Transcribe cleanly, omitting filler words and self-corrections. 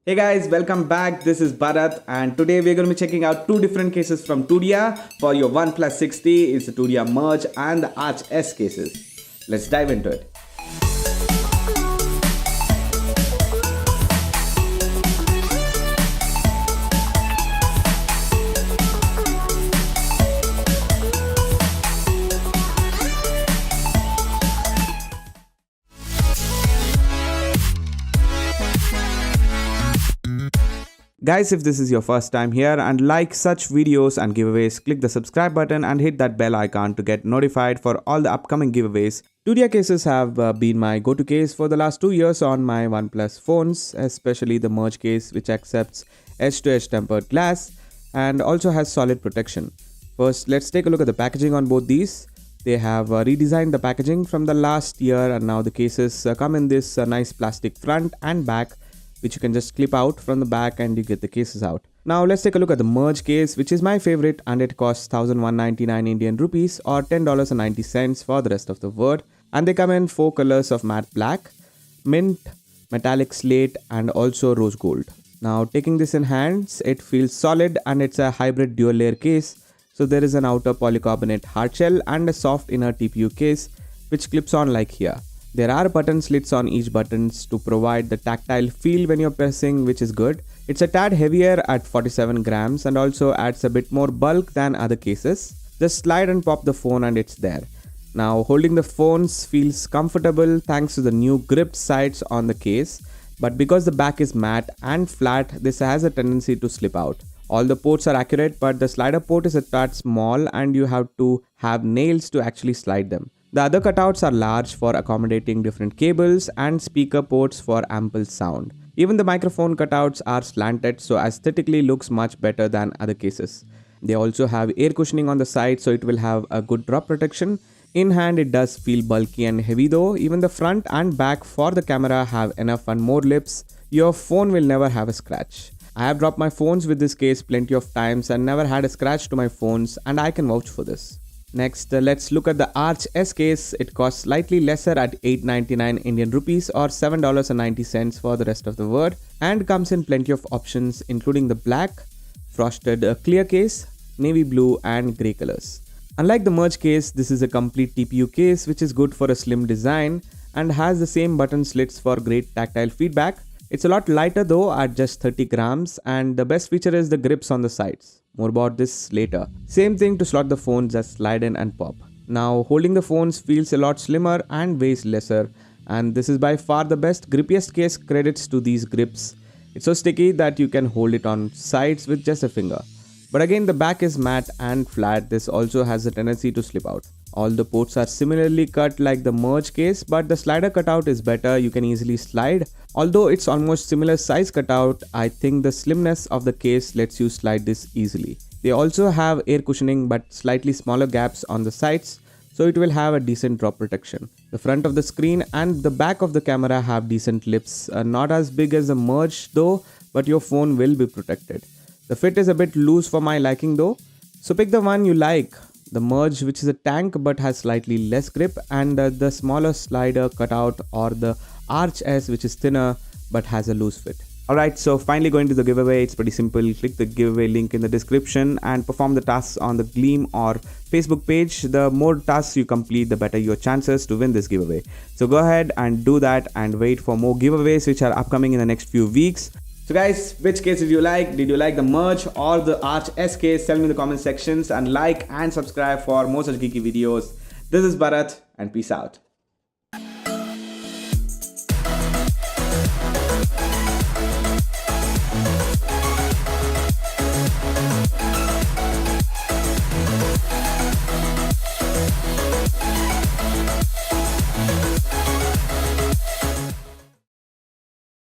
Hey guys, welcome back. This is Bharat and today we're going to be checking out two different cases from Tudia for your OnePlus 60. It's the Tudia Merge and the Arch S cases. Let's dive into it. Guys, if this is your first time here and like such videos and giveaways, click the subscribe button and hit that bell icon to get notified for all the upcoming giveaways. Tudia cases have been my go-to case for the last 2 years on my OnePlus phones, especially the Merge case, which accepts edge-to-edge tempered glass and also has solid protection. First, let's take a look at the packaging on both these. They have redesigned the packaging from the last year and now the cases come in this nice plastic front and back, which you can just clip out from the back and you get the cases out. Now let's take a look at the Merge case, which is my favorite, and it costs 1199 Indian rupees or $10.90 for the rest of the world. And they come in 4 colors of matte black, mint, metallic slate and also rose gold. Now taking this in hands, it feels solid and it's a hybrid dual layer case. So there is an outer polycarbonate hard shell and a soft inner TPU case which clips on like here. There are button slits on each buttons to provide the tactile feel when you're pressing, which is good. It's a tad heavier at 47 grams and also adds a bit more bulk than other cases. Just slide and pop the phone and it's there. Now holding the phones feels comfortable thanks to the new gripped sides on the case. But because the back is matte and flat, this has a tendency to slip out. All the ports are accurate, but the slider port is a tad small and you have to have nails to actually slide them. The other cutouts are large for accommodating different cables and speaker ports for ample sound. Even the microphone cutouts are slanted, so aesthetically looks much better than other cases. They also have air cushioning on the side, so it will have a good drop protection. In hand it does feel bulky and heavy though. Even the front and back for the camera have enough and more lips. Your phone will never have a scratch. I have dropped my phones with this case plenty of times and never had a scratch to my phones, and I can vouch for this. Next, let's look at the Arch S case. It costs slightly lesser at 899 Indian rupees or $7.90 for the rest of the world and comes in plenty of options including the black, frosted clear case, navy blue and grey colors. Unlike the Merge case, this is a complete TPU case which is good for a slim design and has the same button slits for great tactile feedback. It's a lot lighter though at just 30 grams and the best feature is the grips on the sides. More about this later. Same thing to slot the phones, just slide in and pop. Now holding the phones feels a lot slimmer and weighs lesser, and this is by far the best grippiest case, credits to these grips. It's so sticky that you can hold it on sides with just a finger. But again, the back is matte and flat. This also has a tendency to slip out. All the ports are similarly cut like the Merge case, but the slider cutout is better. You can easily slide. Although it's almost similar size cutout, I think the slimness of the case lets you slide this easily. They also have air cushioning but slightly smaller gaps on the sides, so it will have a decent drop protection. The front of the screen and the back of the camera have decent lips. Not as big as the Merge though, but your phone will be protected. The fit is a bit loose for my liking though, so pick the one you like. The Merge, which is a tank but has slightly less grip, and the smaller slider cutout, or the Arch S, which is thinner but has a loose fit. Alright, so finally going to the giveaway. It's pretty simple. Click the giveaway link in the description and perform the tasks on the Gleam or Facebook page. The more tasks you complete, the better your chances to win this giveaway. So go ahead and do that and wait for more giveaways which are upcoming in the next few weeks. So guys, which case did you like? Did you like the Merge or the Arch S case? Tell me in the comment sections and like and subscribe for more such geeky videos. This is Bharat and peace out.